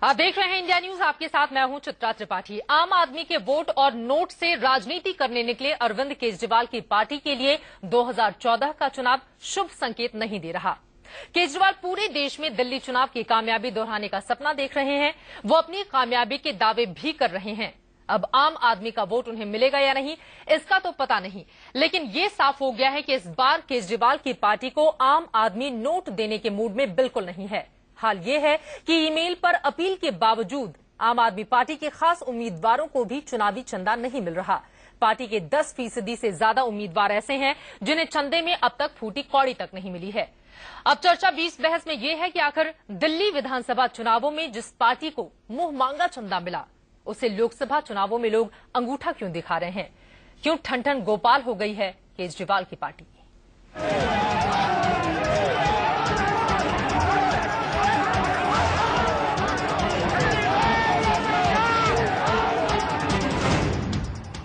आप देख रहे हैं इंडिया न्यूज, आपके साथ मैं हूं चित्रा त्रिपाठी। आम आदमी के वोट और नोट से राजनीति करने निकले अरविंद केजरीवाल की पार्टी के लिए 2014 का चुनाव शुभ संकेत नहीं दे रहा। केजरीवाल पूरे देश में दिल्ली चुनाव की कामयाबी दोहराने का सपना देख रहे हैं। वो अपनी कामयाबी के दावे भी कर रहे हैं। अब आम आदमी का वोट उन्हें मिलेगा या नहीं, इसका तो पता नहीं, लेकिन ये साफ हो गया है कि इस बार केजरीवाल की पार्टी को आम आदमी नोट देने के मूड में बिल्कुल नहीं है। हाल ये है कि ईमेल पर अपील के बावजूद आम आदमी पार्टी के खास उम्मीदवारों को भी चुनावी चंदा नहीं मिल रहा। पार्टी के 10% से ज्यादा उम्मीदवार ऐसे हैं जिन्हें चंदे में अब तक फूटी कौड़ी तक नहीं मिली है। अब चर्चा 20 बहस में यह है कि आखिर दिल्ली विधानसभा चुनावों में जिस पार्टी को मुंह मांगा चंदा मिला, उसे लोकसभा चुनावों में लोग अंगूठा क्यों दिखा रहे हैं? क्यों ठन-ठन गोपाल हो गई है केजरीवाल की पार्टी?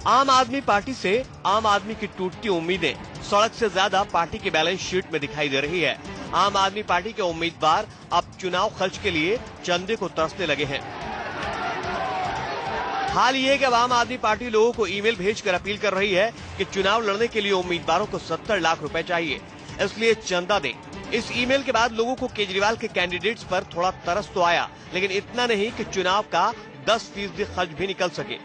आम आदमी पार्टी से आम आदमी की टूटती उम्मीदें सड़क से ज्यादा पार्टी के बैलेंस शीट में दिखाई दे रही है। आम आदमी पार्टी के उम्मीदवार अब चुनाव खर्च के लिए चंदे को तरसने लगे हैं। हाल ये है कि अब आम आदमी पार्टी लोगों को ईमेल भेजकर अपील कर रही है कि चुनाव लड़ने के लिए उम्मीदवारों को 70 लाख रुपए चाहिए, इसलिए चंदा दें। इस ईमेल के बाद लोगों को केजरीवाल के कैंडिडेट्स पर थोड़ा तरस तो आया, लेकिन इतना नहीं कि चुनाव का 10% खर्च भी निकल सके।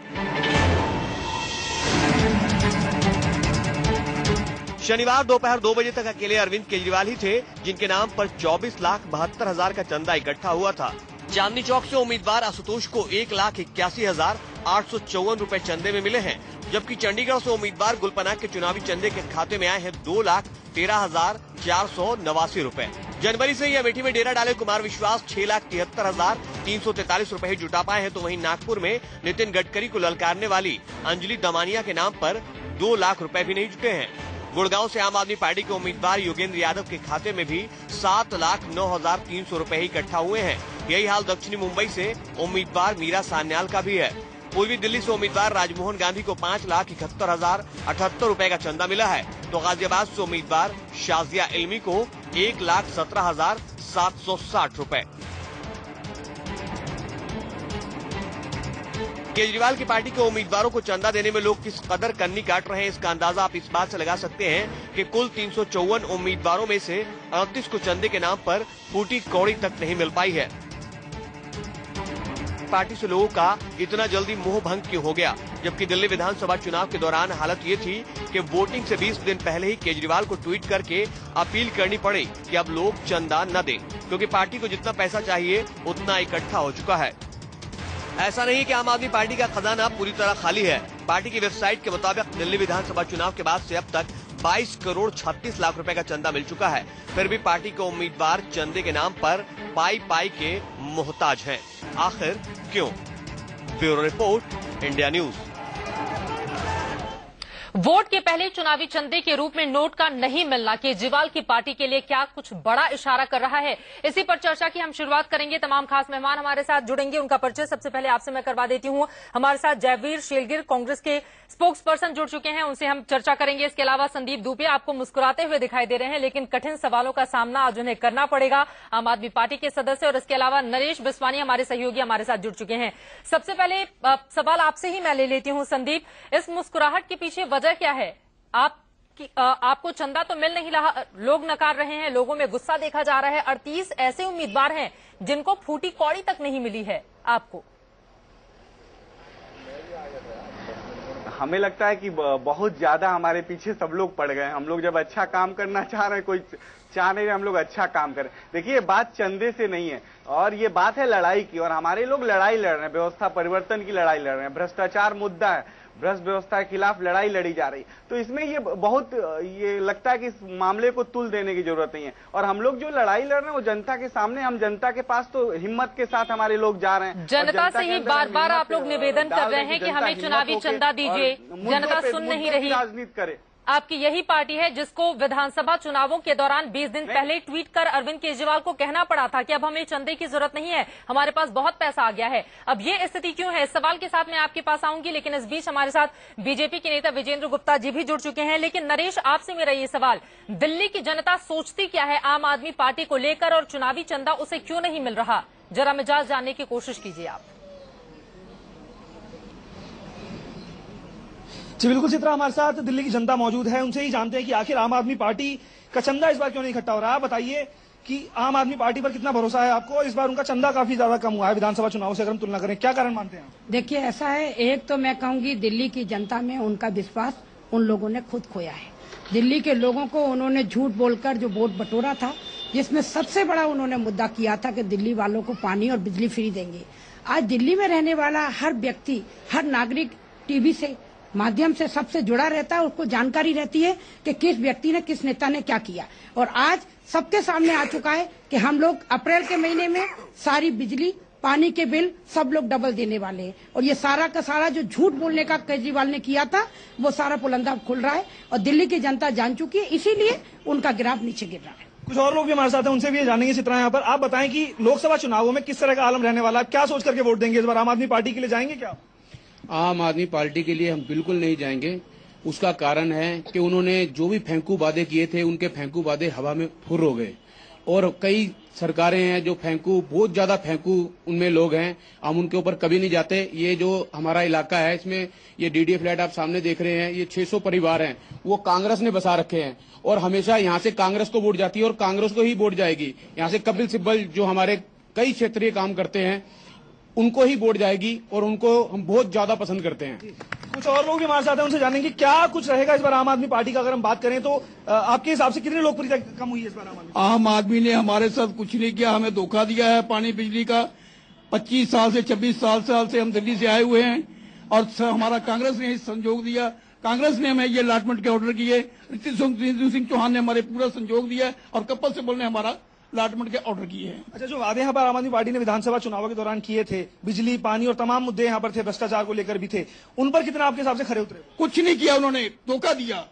शनिवार दोपहर 2 बजे तक अकेले अरविंद केजरीवाल ही थे जिनके नाम पर 24,72,000 का चंदा इकट्ठा हुआ था। चांदनी चौक से उम्मीदवार आशुतोष को 1,81,854 रुपए चंदे में मिले हैं, जबकि चंडीगढ़ से उम्मीदवार गुलपनाग के चुनावी चंदे के खाते में आए हैं 2,13,489 रुपए। जनवरी से ही अमेठी में डेरा डाले कुमार विश्वास 6,73,343 रुपए ही जुटा पाए हैं, तो वहीं नागपुर में नितिन गडकरी को ललकारने वाली अंजलि दमानिया के नाम पर 2 लाख रुपए भी नहीं जुटे हैं। गुड़गांव से आम आदमी पार्टी के उम्मीदवार योगेंद्र यादव के खाते में भी 7,09,300 रुपए ही इकट्ठा हुए हैं। यही हाल दक्षिणी मुंबई से उम्मीदवार मीरा सान्याल का भी है। पूर्वी दिल्ली से उम्मीदवार राजमोहन गांधी को 5,71,078 रुपए का चंदा मिला है, तो गाजियाबाद से उम्मीदवार शाजिया इल्मी को 1,17,760 रुपए। केजरीवाल की पार्टी के उम्मीदवारों को चंदा देने में लोग किस कदर कन्नी काट रहे हैं, इसका अंदाजा आप इस बात से लगा सकते हैं कि कुल 354 उम्मीदवारों में से 38 को चंदे के नाम पर फूटी कौड़ी तक नहीं मिल पाई है। पार्टी से लोगों का इतना जल्दी मोह भंग क्यों हो गया, जबकि दिल्ली विधानसभा चुनाव के दौरान हालत ये थी कि वोटिंग से 20 दिन पहले ही केजरीवाल को ट्वीट करके अपील करनी पड़ी कि अब लोग चंदा न दें, क्योंकि पार्टी को जितना पैसा चाहिए उतना इकट्ठा हो चुका है। ऐसा नहीं कि आम आदमी पार्टी का खजाना पूरी तरह खाली है। पार्टी की वेबसाइट के मुताबिक दिल्ली विधानसभा चुनाव के बाद से अब तक 22,36,00,000 रुपए का चंदा मिल चुका है। फिर भी पार्टी के उम्मीदवार चंदे के नाम पर पाई के मोहताज हैं। आखिर क्यों? Bureau report, India news. Vote के पहले चुनावी चंदे के रूप में नोट का नहीं मिलना केजरीवाल की पार्टी के लिए क्या कुछ बड़ा इशारा कर रहा है? इसी पर चर्चा की हम शुरुआत करेंगे। तमाम खास मेहमान हमारे साथ जुड़ेंगे, उनका परिचय सबसे पहले आपसे मैं करवा देती हूं। हमारे साथ जयवीर शेलगिर कांग्रेस के स्पोक्स पर्सन जुड़ चुके हैं, उनसे हम चर्चा करेंगे। इसके अलावा संदीप दुबे आपको मुस्कुराते हुए दिखाई दे रहे हैं, लेकिन कठिन सवालों का सामना आज उन्हें करना पड़ेगा, आम आदमी पार्टी के सदस्य। और इसके अलावा नरेश बिस्वानी हमारे सहयोगी हमारे साथ जुड़ चुके हैं। सबसे पहले सवाल आपसे ही मैं ले लेती हूं संदीप, इस मुस्कुराहट के पीछे वजह क्या है? आपको चंदा तो मिल नहीं रहा, लोग नकार रहे हैं, लोगों में गुस्सा देखा जा रहा है। 38 ऐसे उम्मीदवार हैं जिनको फूटी कौड़ी तक नहीं मिली है। आपको हमें लगता है कि बहुत ज्यादा हमारे पीछे सब लोग पड़ गए। हम लोग जब अच्छा काम करना चाह रहे हैं, कोई चाह नहीं रहे हम लोग अच्छा काम करें। देखिए, ये बात चंदे से नहीं है, और ये बात है लड़ाई की, और हमारे लोग लड़ाई लड़ रहे हैं, व्यवस्था परिवर्तन की लड़ाई लड़ रहे हैं। भ्रष्टाचार मुद्दा है, भ्रष्ट व्यवस्था के खिलाफ लड़ाई लड़ी जा रही। तो इसमें ये लगता है कि इस मामले को तुल देने की जरूरत नहीं है। और हम लोग जो लड़ाई लड़ रहे हैं वो जनता के सामने, हम जनता के पास तो हिम्मत के साथ हमारे लोग जा रहे हैं। जनता से ही बार बार आप लोग निवेदन कर रहे हैं कि हमें चुनावी चंदा दीजिए, जनता सुन नहीं रही। राजनीति करे। आपकी यही पार्टी है जिसको विधानसभा चुनावों के दौरान 20 दिन पहले ट्वीट कर अरविंद केजरीवाल को कहना पड़ा था कि अब हमें चंदे की जरूरत नहीं है, हमारे पास बहुत पैसा आ गया है। अब ये स्थिति क्यों है? इस सवाल के साथ मैं आपके पास आऊंगी, लेकिन इस बीच हमारे साथ बीजेपी के नेता विजेंद्र गुप्ता जी भी जुड़ चुके हैं। लेकिन नरेश, आपसे मेरा ये सवाल, दिल्ली की जनता सोचती क्या है आम आदमी पार्टी को लेकर, और चुनावी चंदा उसे क्यों नहीं मिल रहा? जरा मिजाज जानने की कोशिश कीजिए आप। जी बिल्कुल चित्रा, हमारे साथ दिल्ली की जनता मौजूद है, उनसे ही जानते हैं कि आखिर आम आदमी पार्टी का चंदा इस बार क्यों नहीं इकट्ठा हो रहा है। बताइए कि आम आदमी पार्टी पर कितना भरोसा है आपको, इस बार उनका चंदा काफी ज्यादा कम हुआ है विधानसभा चुनाव से अगर हम तुलना करें, क्या कारण मानते हैं आप? देखिए ऐसा है, एक तो मैं कहूंगी दिल्ली की जनता में उनका विश्वास उन लोगों ने खुद खोया है। दिल्ली के लोगों को उन्होंने झूठ बोलकर जो वोट बटोरा था, जिसमें सबसे बड़ा उन्होंने मुद्दा किया था कि दिल्ली वालों को पानी और बिजली फ्री देंगे। आज दिल्ली में रहने वाला हर व्यक्ति, हर नागरिक टीवी से माध्यम से सबसे जुड़ा रहता है, उसको जानकारी रहती है कि किस व्यक्ति ने, किस नेता ने क्या किया। और आज सबके सामने आ चुका है कि हम लोग अप्रैल के महीने में सारी बिजली, पानी के बिल सब लोग डबल देने वाले हैं। और ये सारा का सारा जो झूठ बोलने का केजरीवाल ने किया था, वो सारा पुलंदा खुल रहा है और दिल्ली की जनता जान चुकी है, इसीलिए उनका ग्राफ नीचे गिर रहा है। कुछ और लोग भी हमारे साथ हैं, उनसे भी ये जानेंगे। चित्रा, यहाँ पर आप बताएं कि लोकसभा चुनावों में किस तरह का आलम रहने वाला है, क्या सोच करके वोट देंगे इस बार? आम आदमी पार्टी के लिए जाएंगे क्या? आम आदमी पार्टी के लिए हम बिल्कुल नहीं जाएंगे। उसका कारण है कि उन्होंने जो भी फेंकू वादे किए थे, उनके फेंकू वादे हवा में फुर हो गए। और कई सरकारें हैं जो फेंकू, बहुत ज्यादा फेंकू उनमें लोग हैं, हम उनके ऊपर कभी नहीं जाते। ये जो हमारा इलाका है, इसमें ये डीडीए फ्लैट आप सामने देख रहे हैं, ये 600 परिवार हैं, वो कांग्रेस ने बसा रखे हैं और हमेशा यहाँ से कांग्रेस को वोट जाती है और कांग्रेस को ही वोट जाएगी। यहाँ से कपिल सिब्बल जो हमारे कई क्षेत्रीय काम करते हैं, उनको ही वोट जाएगी और उनको हम बहुत ज्यादा पसंद करते हैं। कुछ और लोग भी हमारे साथ हैं, उनसे जानेंगे क्या कुछ रहेगा इस बार आम आदमी पार्टी का। अगर हम बात करें तो आपके हिसाब से कितनी लोकप्रियता कम हुई है इस बार आम आदमी? आम आदमी ने हमारे साथ कुछ नहीं किया, हमें धोखा दिया है पानी बिजली का। 25 साल से 26 साल से हम दिल्ली से आए हुए हैं और हमारा कांग्रेस ने संजोग दिया। कांग्रेस ने हमें ये अलॉटमेंट के ऑर्डर किए, ऋतु सिंह चौहान ने हमारे पूरा संजोग दिया और कपिल सिब्बल ने हमारा अलॉटमेंट के ऑर्डर किए हैं। अच्छा, जो वादे यहाँ पर आम आदमी पार्टी ने विधानसभा चुनाव के दौरान किए थे, बिजली, पानी और तमाम मुद्दे यहाँ पर थे, भ्रष्टाचार को लेकर भी थे, उन पर कितना आपके हिसाब से खरे उतरे? कुछ नहीं किया, उन्होंने धोखा दिया,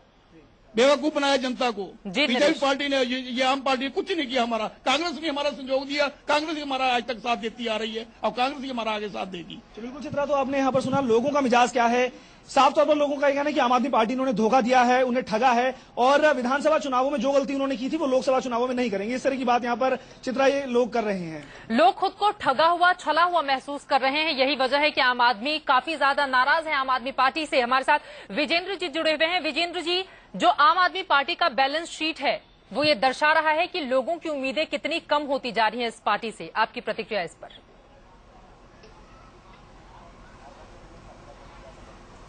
बेवकूफ बनाया जनता को। बीजेपी पार्टी ने, ये आम पार्टी ने कुछ नहीं किया। हमारा कांग्रेस ने हमारा संजोग दिया, कांग्रेस ही हमारा आज तक साथ देती आ रही है और कांग्रेस ही हमारा आगे साथ देगी। बिल्कुल चित्रा, तो आपने यहाँ पर सुना लोगों का मिजाज क्या है। साफ तौर पर लोगों का कहना है कि आम आदमी पार्टी ने उन्हें धोखा दिया है, उन्हें ठगा है और विधानसभा चुनावों में जो गलती उन्होंने की थी वो लोकसभा चुनावों में नहीं करेंगे। इस तरह की बात यहाँ पर चित्रा ये लोग कर रहे हैं। लोग खुद को ठगा हुआ, छला हुआ महसूस कर रहे हैं। यही वजह है कि आम आदमी काफी ज्यादा नाराज है आम आदमी पार्टी से। हमारे साथ विजेंद्र जी जुड़े हुए हैं। विजेंद्र जी, जो आम आदमी पार्टी का बैलेंस शीट है वो ये दर्शा रहा है कि लोगों की उम्मीदें कितनी कम होती जा रही हैं इस पार्टी से। आपकी प्रतिक्रिया इस पर?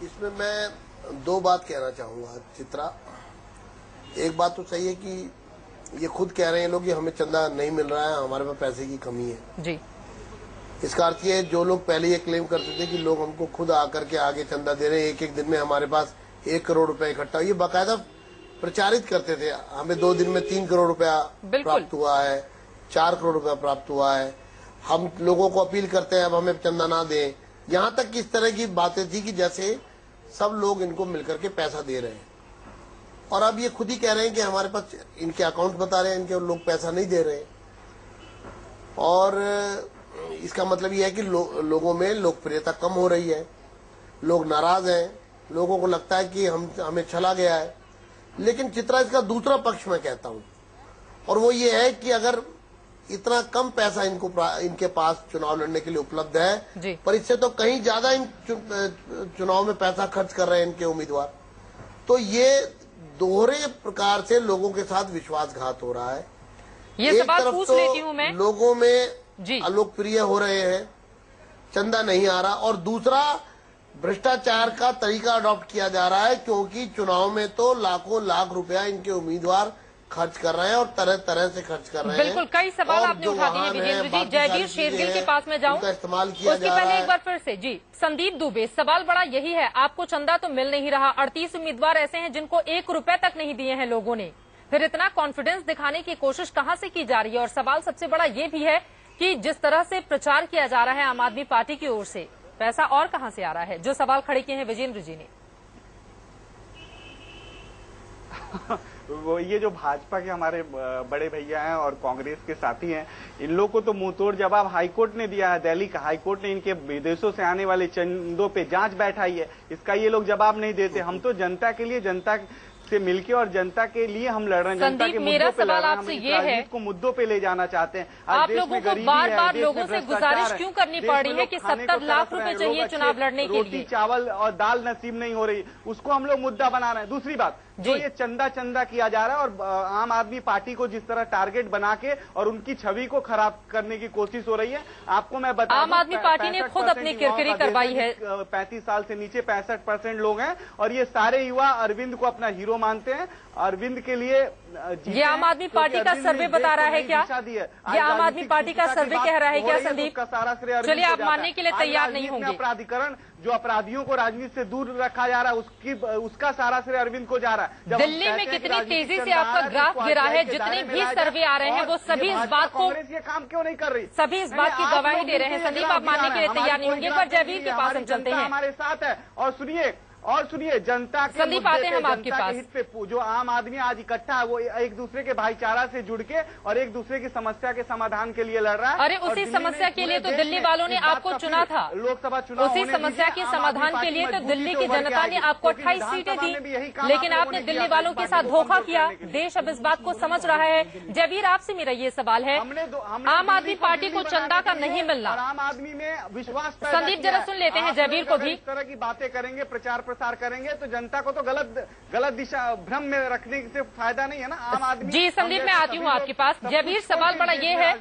इसमें मैं दो बात कहना चाहूंगा चित्रा। एक बात तो सही है कि ये खुद कह रहे हैं लोग कि हमें चंदा नहीं मिल रहा है, हमारे पास पैसे की कमी है जी। इसका अर्थ ये, जो लोग पहले ये क्लेम करते थे कि लोग हमको खुद आकर के आगे चंदा दे रहे हैं, एक एक दिन में हमारे पास 1 करोड़ रुपए इकट्ठा, ये बाकायदा प्रचारित करते थे। हमें 2 दिन में 3 करोड़ रुपया प्राप्त हुआ है, 4 करोड़ रुपया प्राप्त हुआ है, हम लोगों को अपील करते हैं अब हमें चंदा ना दें। यहाँ तक किस तरह की बातें थी कि जैसे सब लोग इनको मिलकर के पैसा दे रहे हैं। और अब ये खुद ही कह रहे हैं कि हमारे पास, इनके अकाउंट बता रहे हैं, इनके लोग पैसा नहीं दे रहे हैं। और इसका मतलब ये है कि लोगों में लोकप्रियता कम हो रही है, लोग नाराज हैं, लोगों को लगता है कि हमें छला गया है। लेकिन चित्रा, इसका दूसरा पक्ष मैं कहता हूं, और वो ये है कि अगर इतना कम पैसा इनके पास चुनाव लड़ने के लिए उपलब्ध है, पर इससे तो कहीं ज्यादा इन चुनाव में पैसा खर्च कर रहे हैं इनके उम्मीदवार, तो ये दोहरे प्रकार से लोगों के साथ विश्वासघात हो रहा है। ये सवाल पूछ लेती हूं मैं। लोगों में अलोकप्रिय हो रहे हैं, चंदा नहीं आ रहा, और दूसरा भ्रष्टाचार का तरीका अडॉप्ट किया जा रहा है, क्योंकि चुनाव में तो लाखों लाख रुपया इनके उम्मीदवार खर्च कर रहे हैं और तरह तरह से खर्च कर रहे हैं। बिल्कुल, कई सवाल आपने उठा दिए विजेंद्र जी। जयवीर शेरगिल के पास में जाऊं, इस्तेमाल किया उसके पहले एक बार फिर से जी संदीप दुबे, सवाल बड़ा यही है, आपको चंदा तो मिल नहीं रहा, 38 उम्मीदवार ऐसे हैं जिनको 1 रुपए तक नहीं दिए हैं लोगों ने, फिर इतना कॉन्फिडेंस दिखाने की कोशिश कहां से की जा रही है? और सवाल सबसे बड़ा ये भी है कि जिस तरह से प्रचार किया जा रहा है आम आदमी पार्टी की ओर से, पैसा और कहां से आ रहा है? जो सवाल खड़े किए हैं विजेंद्र जी ने। वो ये जो भाजपा के हमारे बड़े भैया हैं और कांग्रेस के साथी हैं, इन लोगों को तो मुंहतोड़ जवाब हाईकोर्ट ने दिया है। दिल्ली का हाईकोर्ट ने इनके विदेशों से आने वाले चंदों पे जांच बैठाई है, इसका ये लोग जवाब नहीं देते। हम तो जनता के लिए, जनता से मिलके और जनता के लिए हम लड़ रहे हैं। जनता के मेरा मुद्दों पे लड़ सवाल रहे हैं, आपसे हम ये है राजनीति को मुद्दों पे ले जाना चाहते हैं। आप लोगों को बार बार लोगों से गुजारिश क्यों करनी पड़ रही है कि 70 लाख रुपए चाहिए चुनाव लड़ने के लिए? रोटी चावल और दाल नसीब नहीं हो रही, उसको हम लोग मुद्दा बना रहे हैं। दूसरी बात, जो ये चंदा किया जा रहा है और आम आदमी पार्टी को जिस तरह टारगेट बना के और उनकी छवि को खराब करने की कोशिश हो रही है, आपको मैं बता दूं, आम आदमी पार्टी ने खुद अपनी किरकिरी करवाई है। 35 साल से नीचे 65% लोग हैं और ये सारे युवा अरविंद को अपना हीरो मानते हैं। अरविंद के लिए ये आम आदमी पार्टी का सर्वे बता रहा है क्या? ये आम आदमी पार्टी का सर्वे कह रहा है क्या संदीप? का सारा श्रेय चलिए, आप मानने के लिए तैयार नहीं होंगे। अपराधीकरण, जो अपराधियों को राजनीति से दूर रखा जा रहा है, उसका सारा श्रेय अरविंद को जा रहा है। दिल्ली में कितनी तेजी से आपका ग्राफ गिरा है, जितने भी सर्वे आ रहे हैं वो सभी इस बात को, कांग्रेस ये काम क्यों नहीं कर रही? सभी इस बात की गवाही दे रहे हैं। संदीप, आप मानने के लिए तैयार नहीं होंगे, पर जयवीर के पास हम चलते हैं। हमारे साथ है और सुनिए जनता के संदीप आते हैं हम आपके पास। हित पे जो आम आदमी आज इकट्ठा है वो एक दूसरे के भाईचारा से जुड़ के और एक दूसरे की समस्या के समाधान के लिए लड़ रहा है। अरे उसी समस्या के लिए तो दिल्ली वालों ने आपको चुना था। लोकसभा चुनाव उसी समस्या के समाधान के लिए तो दिल्ली की जनता ने आपको 28 सीटें दी, लेकिन आपने दिल्ली वालों के साथ धोखा किया। देश अब इस बात को समझ रहा है। जयवीर, आपसे मेरा ये सवाल है, आम आदमी पार्टी को चंदा का नहीं मिलना, आम आदमी में विश्वास, संदीप जरा सुन लेते हैं जयवीर को भी। इस तरह की बातें करेंगे, प्रचार प्रसार करेंगे तो जनता को तो गलत दिशा भ्रम में रखने से फायदा नहीं है ना। आम आदमी जी संदीप, मैं आती हूँ आपके पास। जयवीर, सवाल बड़ा ये है,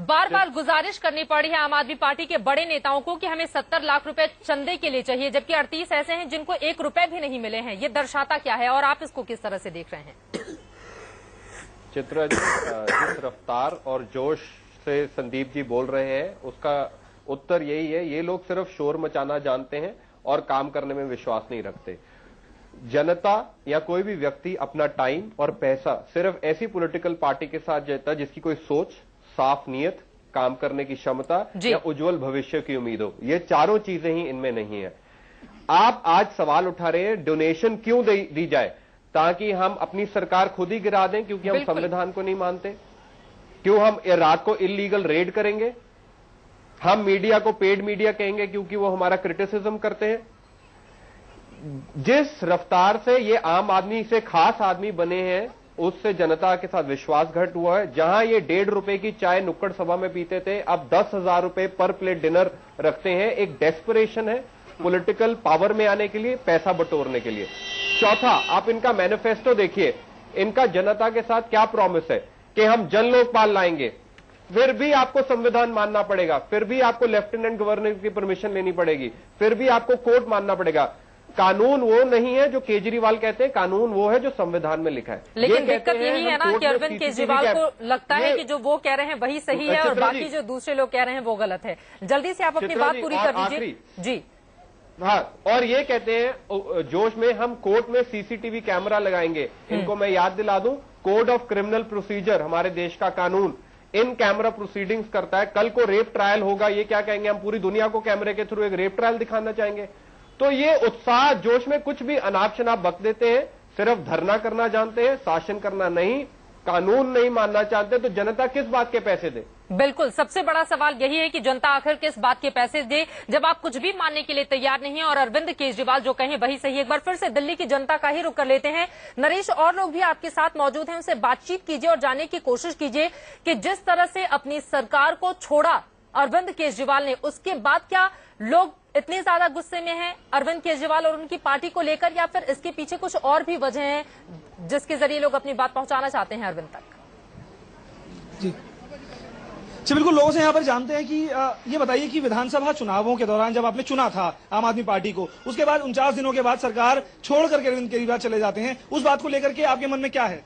बार बार गुजारिश करनी पड़ी है आम आदमी पार्टी के बड़े नेताओं को कि हमें 70 लाख रुपए चंदे के लिए चाहिए, जबकि 38 ऐसे हैं जिनको 1 रुपए भी नहीं मिले हैं। ये दर्शाता क्या है और आप इसको किस तरह से देख रहे हैं? चित्रा जी, जिस रफ्तार और जोश से संदीप जी बोल रहे हैं उसका उत्तर यही है, ये लोग सिर्फ शोर मचाना जानते हैं और काम करने में विश्वास नहीं रखते। जनता या कोई भी व्यक्ति अपना टाइम और पैसा सिर्फ ऐसी पॉलिटिकल पार्टी के साथ देता है जिसकी कोई सोच, साफ नीयत, काम करने की क्षमता या उज्जवल भविष्य की उम्मीद हो। ये चारों चीजें ही इनमें नहीं है। आप आज सवाल उठा रहे हैं डोनेशन क्यों दी जाए, ताकि हम अपनी सरकार खुद ही गिरा दें क्योंकि हम संविधान को नहीं मानते? क्यों हम रात को इलीगल रेड करेंगे? हम मीडिया को पेड मीडिया कहेंगे क्योंकि वो हमारा क्रिटिसिज्म करते हैं? जिस रफ्तार से ये आम आदमी से खास आदमी बने हैं उससे जनता के साथ विश्वासघात हुआ है। जहां ये 1.5 रुपए की चाय नुक्कड़ सभा में पीते थे, अब 10,000 रुपए पर प्लेट डिनर रखते हैं। एक डेस्परेशन है पॉलिटिकल पावर में आने के लिए, पैसा बटोरने के लिए। चौथा, आप इनका मैनिफेस्टो देखिए, इनका जनता के साथ क्या प्रॉमिस है कि हम जन लोकपाल लाएंगे। फिर भी आपको संविधान मानना पड़ेगा, फिर भी आपको लेफ्टिनेंट गवर्नर की परमिशन लेनी पड़ेगी, फिर भी आपको कोर्ट मानना पड़ेगा। कानून वो नहीं है जो केजरीवाल कहते हैं, कानून वो है जो संविधान में लिखा है। लेकिन दिक्कत यही है ना कि अरविंद केजरीवाल को लगता है कि जो वो कह रहे हैं वही सही है और बाकी जो दूसरे लोग कह रहे हैं वो गलत है। जल्दी से आप अपनी बात पूरी कर लीजिए जी। हाँ, और ये कहते हैं जोश में हम कोर्ट में सीसीटीवी कैमरा लगाएंगे। इनको मैं याद दिला दूं, कोड ऑफ क्रिमिनल प्रोसीजर हमारे देश का कानून इन कैमरा प्रोसीडिंग्स करता है। कल को रेप ट्रायल होगा, ये क्या कहेंगे, हम पूरी दुनिया को कैमरे के थ्रू एक रेप ट्रायल दिखाना चाहेंगे। तो ये उत्साह जोश में कुछ भी अनाप शनाप बक देते हैं, सिर्फ धरना करना जानते हैं, शासन करना नहीं, कानून नहीं मानना चाहते, तो जनता किस बात के पैसे दे? बिल्कुल, सबसे बड़ा सवाल यही है कि जनता आखिर किस बात के पैसे दे जब आप कुछ भी मानने के लिए तैयार नहीं है और अरविंद केजरीवाल जो कहें वही सही। एक बार फिर से दिल्ली की जनता का ही रुख कर लेते हैं। नरेश, और लोग भी आपके साथ मौजूद हैं, उनसे बातचीत कीजिए और जानने की कोशिश कीजिए कि जिस तरह से अपनी सरकार को छोड़ा अरविंद केजरीवाल ने, उसके बाद क्या लोग इतने ज्यादा गुस्से में हैं अरविंद केजरीवाल और उनकी पार्टी को लेकर, या फिर इसके पीछे कुछ और भी वजह हैं जिसके जरिए लोग अपनी बात पहुंचाना चाहते हैं अरविंद तक? जी बिल्कुल, लोगों से यहाँ पर जानते हैं कि ये बताइए कि विधानसभा चुनावों के दौरान जब आपने चुना था आम आदमी पार्टी को, उसके बाद 49 दिनों के बाद सरकार छोड़ करके अरविंद केजरीवाल चले जाते हैं, उस बात को लेकर के आपके मन में क्या है?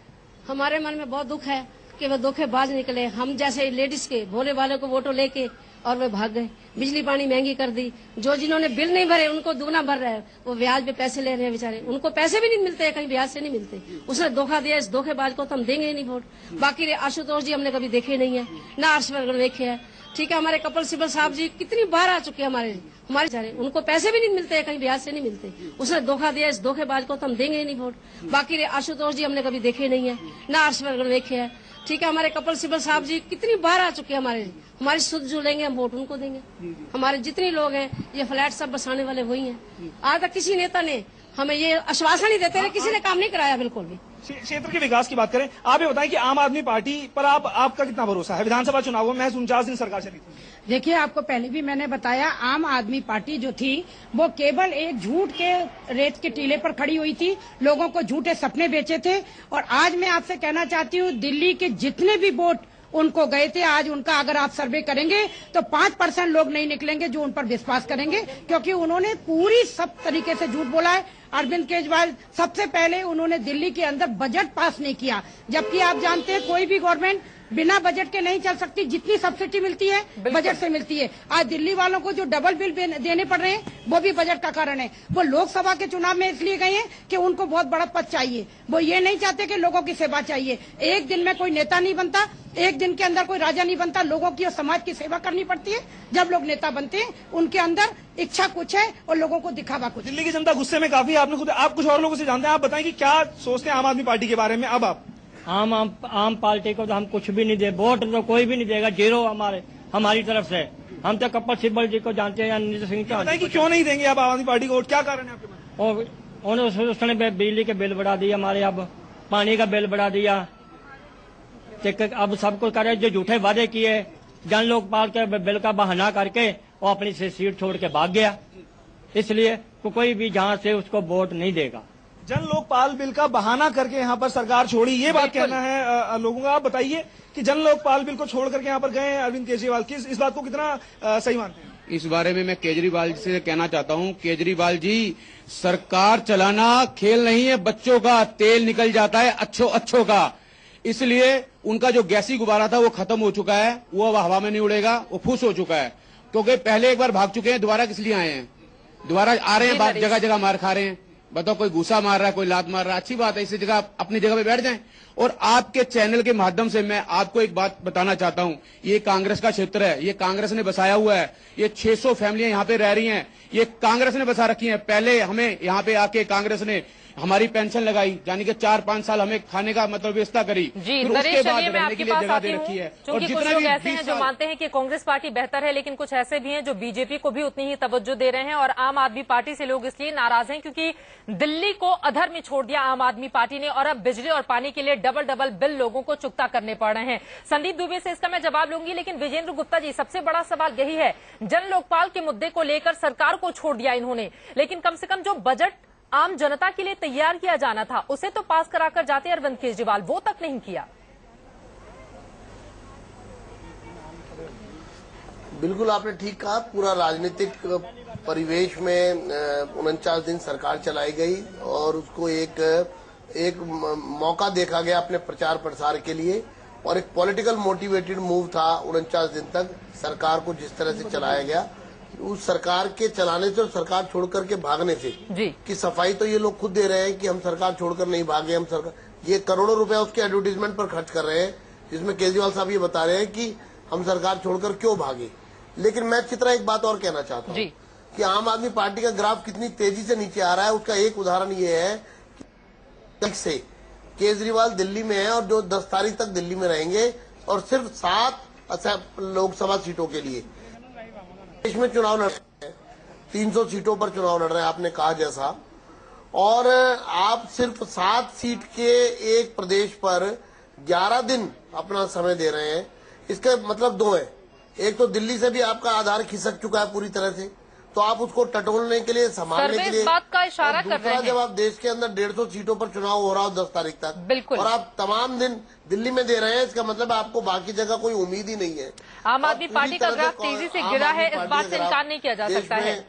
हमारे मन में बहुत दुख है कि वो धोखेबाज निकले। हम जैसे लेडीज के भोले वाले को वोटो लेके और वे भाग गए। बिजली पानी महंगी कर दी। जो जिन्होंने बिल नहीं भरे उनको दुगना भर रहे हैं, वो ब्याज पे पैसे ले रहे हैं बेचारे, उनको पैसे भी नहीं मिलते, कहीं ब्याज से नहीं मिलते। उसने धोखा दिया, इस धोखेबाज को तो हम देंगे ही नहीं वोट। बाकी आशुतोष जी हमने कभी देखे नहीं है, ना हर्षवर्धन देखे है। ठीक है, हमारे कपिल सिब्बल साहब जी कितनी बार आ चुके हैं हमारे बेचारे, उनको पैसे भी नहीं मिलते, कहीं ब्याज से नहीं मिलते। उसने धोखा दिया, इस धोखेबाज को तो हम देंगे ही नहीं वोट। बाकी आशुतोष जी हमने कभी देखे नहीं है, ना हर्षवर्धन देखे है। ठीक है, हमारे कपिल सिब्बल साहब जी कितनी बार आ चुके हैं हमारी सुध जो लेंगे हम वोट उनको देंगे। हमारे जितने लोग हैं ये फ्लैट सब बसाने वाले वही हैं। आज तक किसी नेता ने हमें ये आश्वासन ही देते रहे, किसी ने काम नहीं कराया बिल्कुल भी। क्षेत्र के विकास की बात करें, आप ये बताएं कि आम आदमी पार्टी पर आपका कितना भरोसा है? विधानसभा चुनावों में 49 दिन सरकार चली थी। देखिए, आपको पहले भी मैंने बताया, आम आदमी पार्टी जो थी वो केवल एक झूठ के रेत के टीले पर खड़ी हुई थी, लोगों को झूठे सपने बेचे थे। और आज मैं आपसे कहना चाहती हूँ, दिल्ली के जितने भी वोट उनको गए थे, आज उनका अगर आप सर्वे करेंगे तो 5% लोग नहीं निकलेंगे जो उन पर विश्वास करेंगे, क्योंकि उन्होंने पूरी सब तरीके से झूठ बोला है। अरविंद केजरीवाल सबसे पहले उन्होंने दिल्ली के अंदर बजट पास नहीं किया, जबकि आप जानते हैं कोई भी गवर्नमेंट बिना बजट के नहीं चल सकती। जितनी सब्सिडी मिलती है बजट से मिलती है। आज दिल्ली वालों को जो डबल बिल देने पड़ रहे हैं वो भी बजट का कारण है। वो लोकसभा के चुनाव में इसलिए गए हैं कि उनको बहुत बड़ा पद चाहिए, वो ये नहीं चाहते कि लोगों की सेवा चाहिए। एक दिन में कोई नेता नहीं बनता, एक दिन के अंदर कोई राजा नहीं बनता, लोगों की और समाज की सेवा करनी पड़ती है। जब लोग नेता बनते हैं उनके अंदर इच्छा कुछ है और लोगों को दिखावा कुछ। दिल्ली की जनता गुस्से में काफी, आपने खुद, आप कुछ और लोगों से जानते हैं, आप बताएं कि क्या सोचते हैं आम आदमी पार्टी के बारे में? अब आप आम पार्टी को तो हम कुछ भी नहीं दे, वोट तो कोई भी नहीं देगा, जीरो हमारी तरफ से। हम तो कपिल सिब्बल जी को जानते हैं या नीतीश सिंह को। बताइए कि क्यों नहीं देंगे आप आम आदमी पार्टी को वोट, क्या कारण है आपके पास? उसने बिजली के बिल बढ़ा दिया हमारे, अब पानी का बिल बढ़ा दिया, अब सब कुछ करे। जो झूठे वादे किए जन लोकपाल के बिल का बहाना करके वो अपनी सीट छोड़ के भाग गया, इसलिए कोई भी जहां से उसको वोट नहीं देगा। जन लोकपाल बिल का बहाना करके यहाँ पर सरकार छोड़ी, ये बात कहना है लोगों का। आप बताइए कि जन लोकपाल बिल को छोड़ करके यहाँ पर गए अरविंद केजरीवाल, इस बात को कितना सही मानते हैं? इस बारे में मैं केजरीवाल जी से कहना चाहता हूं, केजरीवाल जी, सरकार चलाना खेल नहीं है बच्चों का, तेल निकल जाता है अच्छों का। इसलिए उनका जो गैसी गुब्बारा था वो खत्म हो चुका है, वो अब हवा में नहीं उड़ेगा, वो फुस हो चुका है। क्योंकि पहले एक बार भाग चुके हैं, दोबारा किस लिए आए हैं? दोबारा आ रहे हैं, जगह जगह मार खा रहे हैं। बताओ, कोई घूसा मार रहा है, कोई लात मार रहा है, अच्छी बात है, इसी जगह अपनी जगह पे बैठ जाएं। और आपके चैनल के माध्यम से मैं आपको एक बात बताना चाहता हूं, ये कांग्रेस का क्षेत्र है, ये कांग्रेस ने बसाया हुआ है, ये 600 फैमिलियां यहाँ पे रह रही हैं, ये कांग्रेस ने बसा रखी हैं। पहले हमें यहाँ पे आके कांग्रेस ने हमारी पेंशन लगाई, यानी कि 4-5 साल हमें खाने का मतलब व्यवस्था करी, फिर उसके बाद रहने के लिए जगह दे रखी है। और जितने लोग ऐसे हैं जो मानते हैं कि कांग्रेस पार्टी बेहतर है, लेकिन कुछ ऐसे भी हैं जो बीजेपी को भी उतनी ही तवज्जो दे रहे हैं। और आम आदमी पार्टी से लोग इसलिए नाराज हैं क्योंकि दिल्ली को अधर में छोड़ दिया आम आदमी पार्टी ने, और अब बिजली और पानी के लिए डबल बिल लोगों को चुकता करने पड़ रहे हैं। संदीप दुबे से इसका मैं जवाब लूंगी, लेकिन विजेंद्र गुप्ता जी, सबसे बड़ा सवाल यही है, जन लोकपाल के मुद्दे को लेकर सरकार को छोड़ दिया इन्होंने, लेकिन कम से कम जो बजट आम जनता के लिए तैयार किया जाना था उसे तो पास कराकर जाते अरविंद केजरीवाल, वो तक नहीं किया। बिल्कुल आपने ठीक कहा, पूरा राजनीतिक परिवेश में 49 दिन सरकार चलाई गई और उसको एक मौका देखा गया अपने प्रचार प्रसार के लिए, और एक पॉलिटिकल मोटिवेटेड मूव था 49 दिन तक सरकार को जिस तरह से चलाया गया। उस सरकार के चलाने से और सरकार छोड़ करके भागने से की सफाई तो ये लोग खुद दे रहे हैं कि हम सरकार छोड़कर नहीं भागे, हम सरकार, ये करोड़ों रुपया उसके एडवर्टीजमेंट पर खर्च कर रहे हैं, जिसमें केजरीवाल साहब ये बता रहे हैं कि हम सरकार छोड़कर क्यों भागे। लेकिन मैं चित्रा एक बात और कहना चाहता हूँ कि आम आदमी पार्टी का ग्राफ कितनी तेजी से नीचे आ रहा है, उसका एक उदाहरण ये है कि से केजरीवाल दिल्ली में है और जो 10 तारीख तक दिल्ली में रहेंगे और सिर्फ 7 लोकसभा सीटों के लिए देश में चुनाव लड़ रहे हैं, 300 सीटों पर चुनाव लड़ रहे हैं आपने कहा जैसा, और आप सिर्फ 7 सीट के एक प्रदेश पर 11 दिन अपना समय दे रहे हैं। इसका मतलब 2 है, एक तो दिल्ली से भी आपका आधार खिसक चुका है पूरी तरह से, तो आप उसको टटोलने के लिए, संभालने के लिए, बात का इशारा कर रहे हैं। जब आप देश के अंदर 150 सीटों पर चुनाव हो रहा हो 10 तारीख तक, बिल्कुल, और आप तमाम दिन दिल्ली में दे रहे हैं, इसका मतलब आपको बाकी जगह कोई उम्मीद ही नहीं है। आम आदमी पार्टी का ग्राफ तेजी से गिरा है, इस बात से इनकार नहीं किया जा सकता है।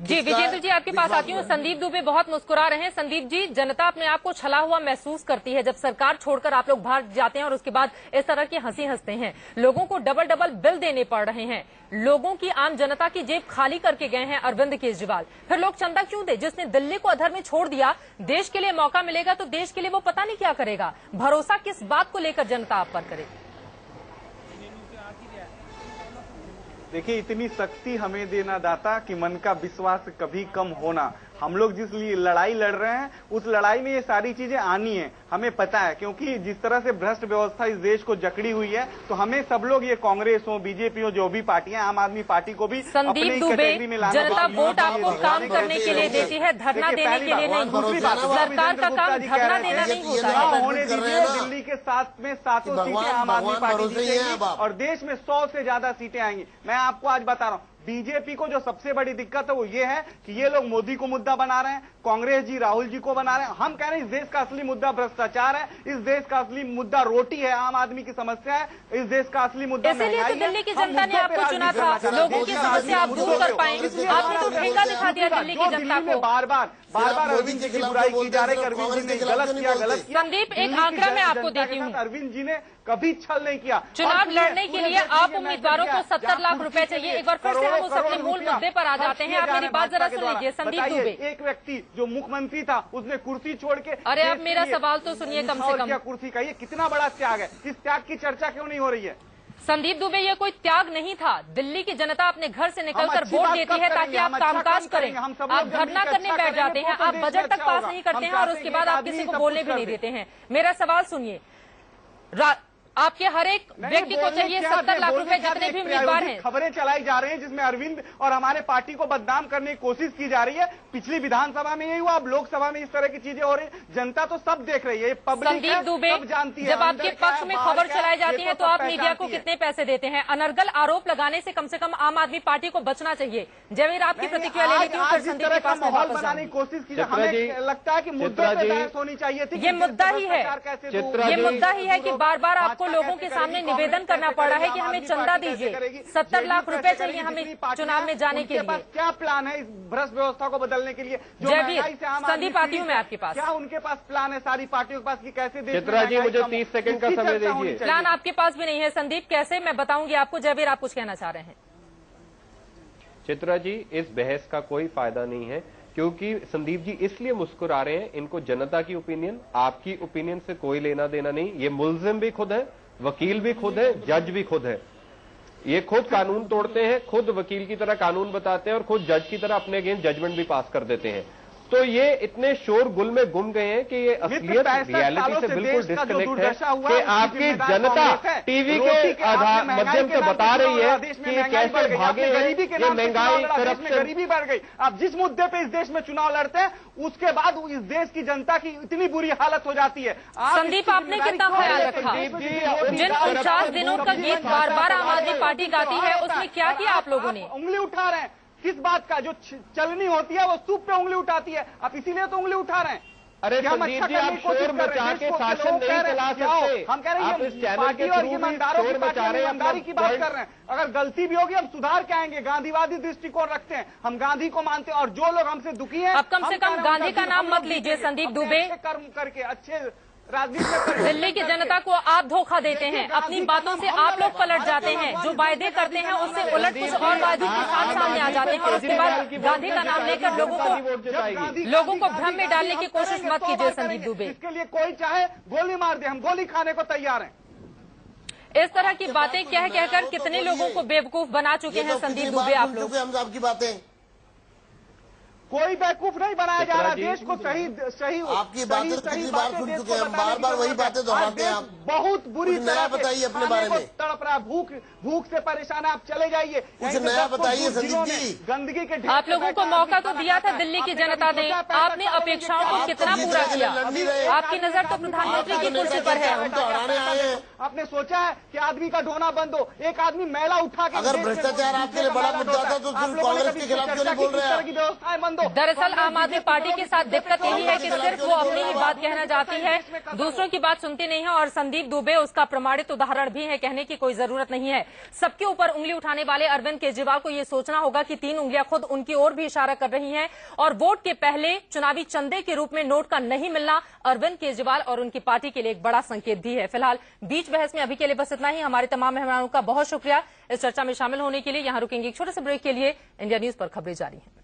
जी विजेंद्र जी, आपके पास आती हूँ। संदीप दुबे बहुत मुस्कुरा रहे हैं। संदीप जी, जनता अपने आप को छला हुआ महसूस करती है जब सरकार छोड़कर आप लोग बाहर जाते हैं और उसके बाद इस तरह की हंसी हंसते हैं। लोगों को डबल बिल देने पड़ रहे हैं, लोगों की, आम जनता की जेब खाली करके गए हैं अरविंद केजरीवाल। फिर लोग चंदा क्यों दे? जिसने दिल्ली को अधर में छोड़ दिया, देश के लिए मौका मिलेगा तो देश के लिए वो पता नहीं क्या करेगा। भरोसा किस बात को लेकर जनता आप पर करे? देखिए, इतनी शक्ति हमें देना दाता कि मन का विश्वास कभी कम होना। हम लोग जिस लड़ाई लड़ रहे हैं उस लड़ाई में ये सारी चीजें आनी है, हमें पता है, क्योंकि जिस तरह से भ्रष्ट व्यवस्था इस देश को जकड़ी हुई है, तो हमें सब लोग, ये कांग्रेस हो, बीजेपी हो, जो भी पार्टियां, आम आदमी पार्टी को भी संदीप दुबे, जनता वोट आपको काम करने के लिए देती है, धरना देने के लिए नहीं। दूसरी बात, सरकार का काम धरना देना नहीं होता है। होने दीजिए, दिल्ली के 7 में 7 सीटें आम आदमी पार्टी जीतेगी और देश में 100 से ज्यादा सीटें आएंगी। मैं आपको आज बता रहा हूं, बीजेपी को जो सबसे बड़ी दिक्कत है वो ये है कि ये लोग मोदी को मुद्दा बना रहे हैं, कांग्रेस जी राहुल जी को बना रहे हैं। हम कह रहे हैं इस देश का असली मुद्दा भ्रष्टाचार है, इस देश का असली मुद्दा रोटी है, आम आदमी की समस्या है, इस देश का असली मुद्दा इसीलिए तो दिल्ली की जनता ने आपको चुना था, लोगों की समस्या आप दूर कर पाए। आपने तो ठेका दिखा दिया दिल्ली की जनता को। बार बार अरविंद जी की बुराई की जा रही है, अरविंद जी ने गलत किया। संदीप, एक आंकड़ा मैं आपको देती हूँ, अरविंद जी ने कभी छल नहीं किया। चुनाव लड़ने के लिए आप उम्मीदवारों को 70 लाख रुपए चाहिए। एक बार फिर से हम उस अपने मूल मुद्दे पर आ जाते हैं। आप मेरी बात जरा सुन लीजिए। संदीप दुबे, एक व्यक्ति जो मुख्यमंत्री था उसने कुर्सी छोड़ के, अरे आप मेरा सवाल तो सुनिए कम से कम। कुर्सी का ये कितना बड़ा त्याग है, इस त्याग की चर्चा क्यों नहीं हो रही है? संदीप दुबे, ये कोई त्याग नहीं था। दिल्ली की जनता अपने घर से निकलकर वोट देती है ताकि आप कामकाज करें। आप धरना करने बैठ जाते हैं, आप बजट तक पास नहीं करते हैं और उसके बाद आप किसी को बोलने भी नहीं देते हैं। मेरा सवाल सुनिए, आपके हर एक व्यक्ति को चाहिए 70 लाख रुपए, जितने भी उम्मीदवार हैं। खबरें चलाई जा रही हैं जिसमें अरविंद और हमारे पार्टी को बदनाम करने की कोशिश की जा रही है। पिछली विधानसभा में यही हुआ, अब लोकसभा में इस तरह की चीजें हो रही है। जनता तो सब देख रही है, पब्लिक संदीप दुबे, जानती है। जब आपके पक्ष में खबर चलाई जाती है तो आप मीडिया को कितने पैसे देते हैं? अनर्गल आरोप लगाने से कम आम आदमी पार्टी को बचना चाहिए। जबीर, आपकी प्रतिक्रिया ले लेती हूँ, फिर संदीप के पास माहौल बनाने की कोशिश की। हमें लगता है कि मुद्दों पर बहस होनी चाहिए थी। ये मुद्दा ही है, ये मुद्दा ही है कि बार बार आपको लोगों के सामने निवेदन करना पड़ रहा है कि हमें चंदा दीजिए, 70 लाख रुपए चाहिए हमें चुनाव में जाने के लिए। क्या प्लान है इस भ्रष्ट व्यवस्था को बदलने के लिए? संदीप, आती हूँ मैं आपके पास। क्या उनके पास प्लान है सारी पार्टियों के पास कि कैसे देश चित्रा जी, मुझे 30 सेकंड का समय दीजिए। प्लान आपके पास भी नहीं है संदीप, कैसे? मैं बताऊंगी आपको। जबीर, आप कुछ कहना चाह रहे हैं? चित्रा जी, इस बहस का कोई फायदा नहीं है, क्योंकि संदीप जी इसलिए मुस्कुरा रहे हैं, इनको जनता की ओपिनियन, आपकी ओपिनियन से कोई लेना देना नहीं। ये मुल्जिम भी खुद है, वकील भी खुद है, जज भी खुद है। ये खुद कानून तोड़ते हैं, खुद वकील की तरह कानून बताते हैं और खुद जज की तरह अपने अगेंस्ट जजमेंट भी पास कर देते हैं। तो ये इतने शोरगुल में गुम गए हैं कि ये असलियत रियलिटी से बिल्कुल डिस्कनेक्ट है कि आपकी जनता टीवी के माध्यम से बता रही है कि ये कैसे भागे हैं, ये महंगाई, करप्शन, गरीबी बढ़ गई। आप जिस मुद्दे पे इस देश में चुनाव लड़ते हैं उसके बाद इस देश की जनता की इतनी बुरी हालत हो जाती है। संदीप, आपने कितना ख्याल रखा? जिन 49 दिनों का गीत बार बार आम आदमी पार्टी गाती है, उसमें क्या किया आप लोगों ने? उंगली उठा रहे हैं किस बात का? जो चलनी होती है वो सूप पे उंगली उठाती है, आप इसीलिए तो उंगली उठा रहे हैं। अरे संदीप जी, आप शोर मचा के शासन नहीं चला सकते। हम कह रहे हैं इस चैनल के थ्रू भी शोर मचा रहे हैं, ईमानदारी की बात कर रहे हैं। अगर गलती भी होगी हम सुधार के आएंगे, गांधीवादी दृष्टिकोण रखते हैं, हम गांधी को मानते हैं और जो लोग हमसे दुखी हैं, अब कम से कम गांधी का नाम मत लीजिए संदीप दुबे। कर्म करके अच्छे राजनीति, दिल्ली की जनता को आप धोखा देते हैं, अपनी बातों से आप लोग पलट जाते हैं, जो वायदे करते हैं उससे उलट कुछ और वायदे के साथ सामने आ जाते हैं और उसके बाद गांधी का नाम लेकर लोगों को भ्रम में डालने की कोशिश मत कीजिए संदीप दुबे। इसके लिए कोई चाहे गोली मार दे, हम गोली खाने को तैयार हैं। इस तरह की बातें कह कहकर कितने लोगों को बेवकूफ बना चुके हैं संदीप दुबे आप लोग। हम आपकी बातें, कोई बेवकूफ नहीं बनाया जा रहा, देश को सही आपकी बातें कितनी बार सुन चुके हैं हम, बार वही बातें दोहराते हैं आप। बहुत बुरी नया बताइए अपने बारे में। तड़प रहा, भूख से परेशान है, आप चले जाइए। कुछ नया बताइए संदीप जी। गंदगी के आप लोगों को मौका तो दिया था दिल्ली की जनता ने, आपने अपेक्षाओं को कितना पूरा किया? आपकी नजर तो प्रधानमंत्री की कुर्सी पर है। आपने सोचा है कि आदमी का ढोना बंद हो? एक आदमी मैला उठा के, अगर भ्रष्टाचार आपके लिए बड़ा मुद्दा था तो कांग्रेस के खिलाफ क्यों नहीं बोल रहे हैं? व्यवस्थाएं बंद हो। दरअसल आम आदमी पार्टी के साथ दिक्कत यही है कि सिर्फ वो अपनी ही बात कहना चाहती है, दूसरों की बात सुनती नहीं है। और संदीप दुबे उसका प्रमाणित उदाहरण भी है, कहने की कोई जरूरत नहीं है। सबके ऊपर उंगली उठाने वाले अरविंद केजरीवाल को ये सोचना होगा कि 3 उंगलियां खुद उनकी ओर भी इशारा कर रही हैं और वोट के पहले चुनावी चंदे के रूप में नोट का नहीं मिलना अरविंद केजरीवाल और उनकी पार्टी के लिए एक बड़ा संकेत भी है। फिलहाल बीच बहस में अभी के लिए बस इतना ही। हमारे तमाम मेहमानों का बहुत शुक्रिया इस चर्चा में शामिल होने के लिए। यहां रुकेंगे एक छोटे से ब्रेक के लिए। इंडिया न्यूज पर खबरें जारी हैं।